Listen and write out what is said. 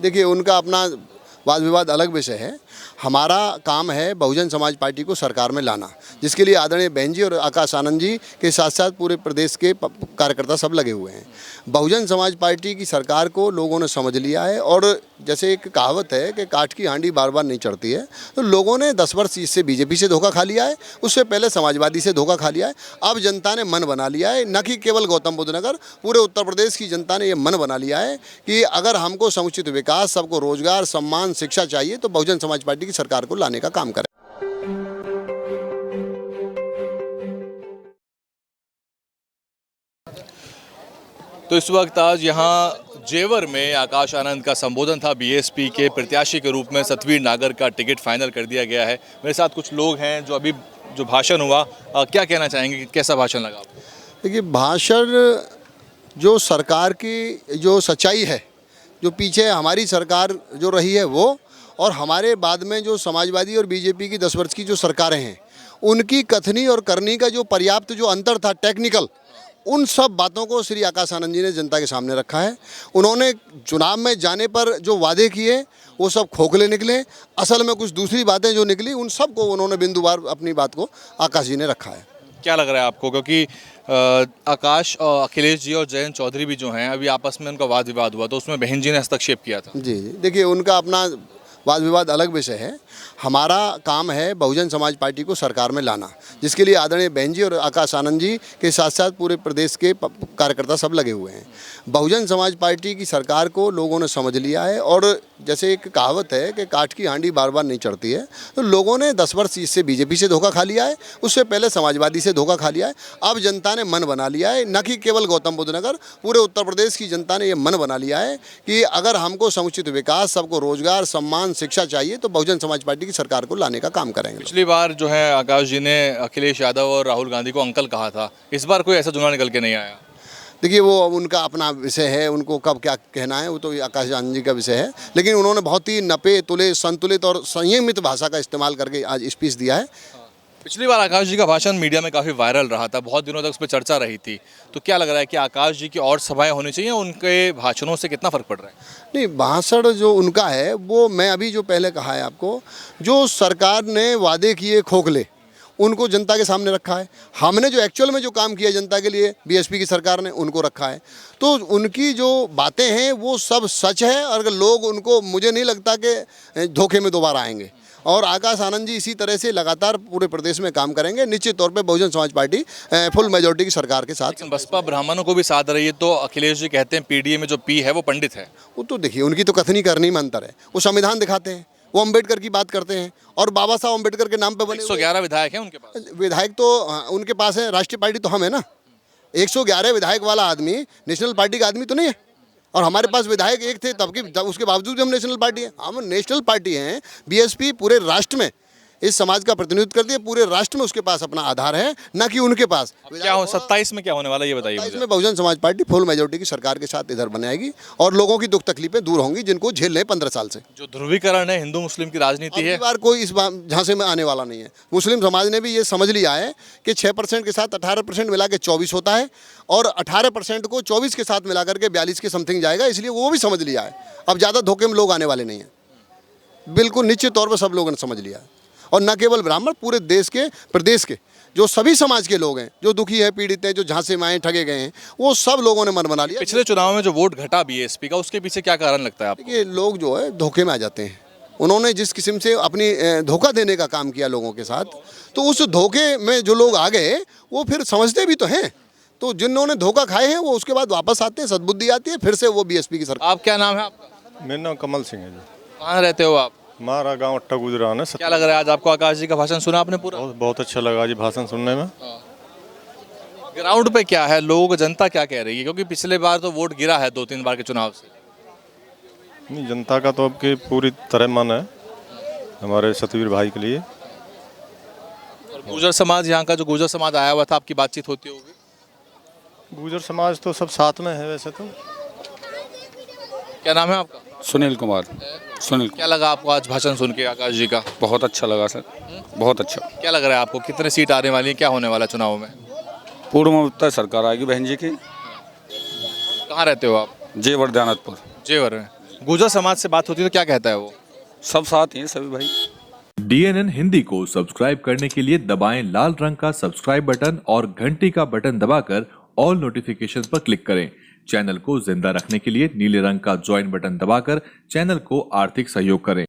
देखिए, उनका अपना वाद विवाद अलग विषय है। हमारा काम है बहुजन समाज पार्टी को सरकार में लाना, जिसके लिए आदरणीय बहन जी और आकाश आनंद जी के साथ साथ पूरे प्रदेश के कार्यकर्ता सब लगे हुए हैं। बहुजन समाज पार्टी की सरकार को लोगों ने समझ लिया है और जैसे एक कहावत है कि काठ की हांडी बार बार नहीं चढ़ती है, तो लोगों ने 10 वर्ष इससे बीजेपी से धोखा खा लिया है, उससे पहले समाजवादी से धोखा खा लिया है। अब जनता ने मन बना लिया है, न कि केवल गौतम बुद्ध नगर, पूरे उत्तर प्रदेश की जनता ने ये मन बना लिया है कि अगर हमको समुचित विकास, सबको रोजगार, सम्मान, शिक्षा चाहिए तो बहुजन समाज पार्टी की सरकार को लाने का काम करें। तो इस वक्त आज यहाँ जेवर में आकाश आनंद का संबोधन था। बीएसपी के प्रत्याशी के रूप में सतवीर नागर का टिकट फाइनल कर दिया गया है। मेरे साथ कुछ लोग हैं जो अभी जो भाषण हुआ, क्या कहना चाहेंगे, कैसा भाषण लगा आपको? देखिए, भाषण जो सरकार की जो सच्चाई है, जो पीछे हमारी सरकार जो रही है वो, और हमारे बाद में जो समाजवादी और बीजेपी की 10 वर्ष की जो सरकारें हैं, उनकी कथनी और करनी का जो पर्याप्त जो अंतर था टेक्निकल, उन सब बातों को श्री आकाश आनंद जी ने जनता के सामने रखा है। उन्होंने चुनाव में जाने पर जो वादे किए वो सब खोखले निकले, असल में कुछ दूसरी बातें जो निकली उन सब को उन्होंने बिंदुवार अपनी बात को आकाश जी ने रखा है। क्या लग रहा है आपको, क्योंकि आकाश और अखिलेश जी और जयंत चौधरी भी जो हैं अभी आपस में उनका वाद विवाद हुआ, तो उसमें बहन जी ने हस्तक्षेप किया था? जी, देखिए, उनका अपना वाद विवाद अलग विषय है। हमारा काम है बहुजन समाज पार्टी को सरकार में लाना, जिसके लिए आदरणीय बहन जी और आकाश आनंद जी के साथ साथ पूरे प्रदेश के कार्यकर्ता सब लगे हुए हैं। बहुजन समाज पार्टी की सरकार को लोगों ने समझ लिया है और जैसे एक कहावत है कि काठ की हांडी बार बार नहीं चढ़ती है, तो लोगों ने 10 वर्ष इससे बीजेपी से धोखा खा लिया है, उससे पहले समाजवादी से धोखा खा लिया है। अब जनता ने मन बना लिया है, न कि केवल गौतम बुद्ध नगर, पूरे उत्तर प्रदेश की जनता ने ये मन बना लिया है कि अगर हमको समुचित विकास, सबको रोजगार, सम्मान, शिक्षा चाहिए तो बहुजन समाज पार्टी की सरकार को लाने का काम करेंगे। पिछली बार जो है आकाश जी ने अखिलेश यादव और राहुल गांधी को अंकल कहा था, इस बार कोई ऐसा जुमला निकल के नहीं आया? देखिए, वो उनका अपना विषय है, उनको कब क्या कहना है वो तो आकाश आनंद जी का विषय है, लेकिन उन्होंने बहुत ही नपे तुले, संतुलित और संयमित भाषा का इस्तेमाल करके आज स्पीच दिया है। पिछली बार आकाश जी का भाषण मीडिया में काफ़ी वायरल रहा था, बहुत दिनों तक उस पर चर्चा रही थी, तो क्या लग रहा है कि आकाश जी की और सभाएं होनी चाहिए, उनके भाषणों से कितना फ़र्क पड़ रहा है? नहीं, भाषण जो उनका है वो मैं अभी जो पहले कहा है आपको, जो सरकार ने वादे किए खोखले, उनको जनता के सामने रखा है। हमने जो एक्चुअल में जो काम किया जनता के लिए बीएसपी की सरकार ने, उनको रखा है। तो उनकी जो बातें हैं वो सब सच है और लोग उनको, मुझे नहीं लगता कि धोखे में दोबारा आएंगे। और आकाश आनंद जी इसी तरह से लगातार पूरे प्रदेश में काम करेंगे। निश्चित तौर पे Bahujan Samaj party full majority की सरकार के साथ। बसपा ब्राह्मणों को भी साथ रही है, तो अखिलेश जी कहते हैं पीडीए में जो पी है वो पंडित है। वो तो देखिए, उनकी तो कथनी करनी में अंतर है। वो संविधान दिखाते हैं, वो अम्बेडकर की बात करते हैं और बाबा साहब अम्बेडकर के नाम पे बने 111 विधायक हैं उनके पास। विधायक तो उनके पास है, राष्ट्रीय पार्टी तो हम है ना। 111 विधायक वाला आदमी नेशनल पार्टी का आदमी तो नहीं है, और हमारे पास विधायक एक थे तब की, उसके बावजूद भी हम नेशनल पार्टी है। हम नेशनल पार्टी हैं। बीएसपी पूरे राष्ट्र में इस समाज का प्रतिनिधित्व करती है, पूरे राष्ट्र में उसके पास अपना आधार है, ना कि उनके पास। क्या हो 27 में क्या होने वाला है ये बताइए मुझे। इसमें Bahujan Samaj party full majority की सरकार के साथ इधर बनाएगी और लोगों की दुख तकलीफें दूर होंगी जिनको झेल रहे 15 साल से। जो ध्रुवीकरण है हिंदू मुस्लिम की राजनीति है, बार कोई इस झांसे में आने वाला नहीं है। मुस्लिम समाज ने भी ये समझ लिया है कि 6% के साथ 18% मिला के 24 होता है और 18% को 24 के साथ मिलाकर के 42 के समथिंग जाएगा, इसलिए वो भी समझ लिया है। अब ज़्यादा धोखे में लोग आने वाले नहीं हैं, बिल्कुल निश्चित तौर पर सब लोगों ने समझ लिया है। और न केवल ब्राह्मण, पूरे देश के, प्रदेश के जो सभी समाज के लोग हैं, जो दुखी है, पीड़ित हैं, जो झांसे में आए, ठगे गए हैं, वो सब लोगों ने मन बना लिया। पिछले चुनाव में जो वोट घटा बीएसपी का, उसके पीछे क्या कारण लगता है आपको? ये लोग जो है धोखे में आ जाते हैं। उन्होंने जिस किस्म से अपनी धोखा देने का काम किया लोगों के साथ, तो उस धोखे में जो लोग आ गए वो फिर समझते भी तो हैं। तो जिन्होंने धोखा खाए हैं वो उसके बाद वापस आते हैं, सद्बुद्धि आती है, फिर से वो बीएसपी की सरकार। आप क्या नाम है आपका? मेरा नाम कमल सिंह है जी। कहाँ रहते हो आप? हमारा गांव अट्टा गुजरान है। क्या लग रहा है आज आपको आकाश जी का भाषण सुना आपने पूरा? बहुत अच्छा लगा जी भाषण सुनने में। ग्राउंड पे क्या है, लोगों को, जनता क्या कह रही है, क्योंकि पिछले बार तो वोट गिरा है 2-3 बार के चुनाव से। नहीं, जनता का तो अब की पूरी तरह मन है हमारे सतवीर भाई के लिए। और गुर्जर समाज, यहाँ का जो गुर्जर समाज आया हुआ था, आपकी बातचीत होती होगी? गुर्जर समाज तो सब साथ में है वैसे तो। क्या नाम है आपका? सुनील कुमार। सुनील। क्या लगा आपको आज भाषण सुन के आकाश जी का? बहुत अच्छा लगा सर, बहुत अच्छा। क्या लग रहा है आपको, कितने सीट आने वाली है, क्या होने वाला चुनाव में? पूर्ण में उत्तर सरकार आएगी बहन जी की। कहाँ रहते हो आप? जेवर दयानतपुर। जेवर में। गुर्जर समाज से बात होती है तो क्या कहता है वो? सब साथ हैं सभी भाई। DNN हिंदी को सब्सक्राइब करने के लिए दबाएं लाल रंग का सब्सक्राइब बटन और घंटी का बटन दबाकर ऑल नोटिफिकेशंस पर क्लिक करें। चैनल को जिंदा रखने के लिए नीले रंग का ज्वाइन बटन दबाकर चैनल को आर्थिक सहयोग करें।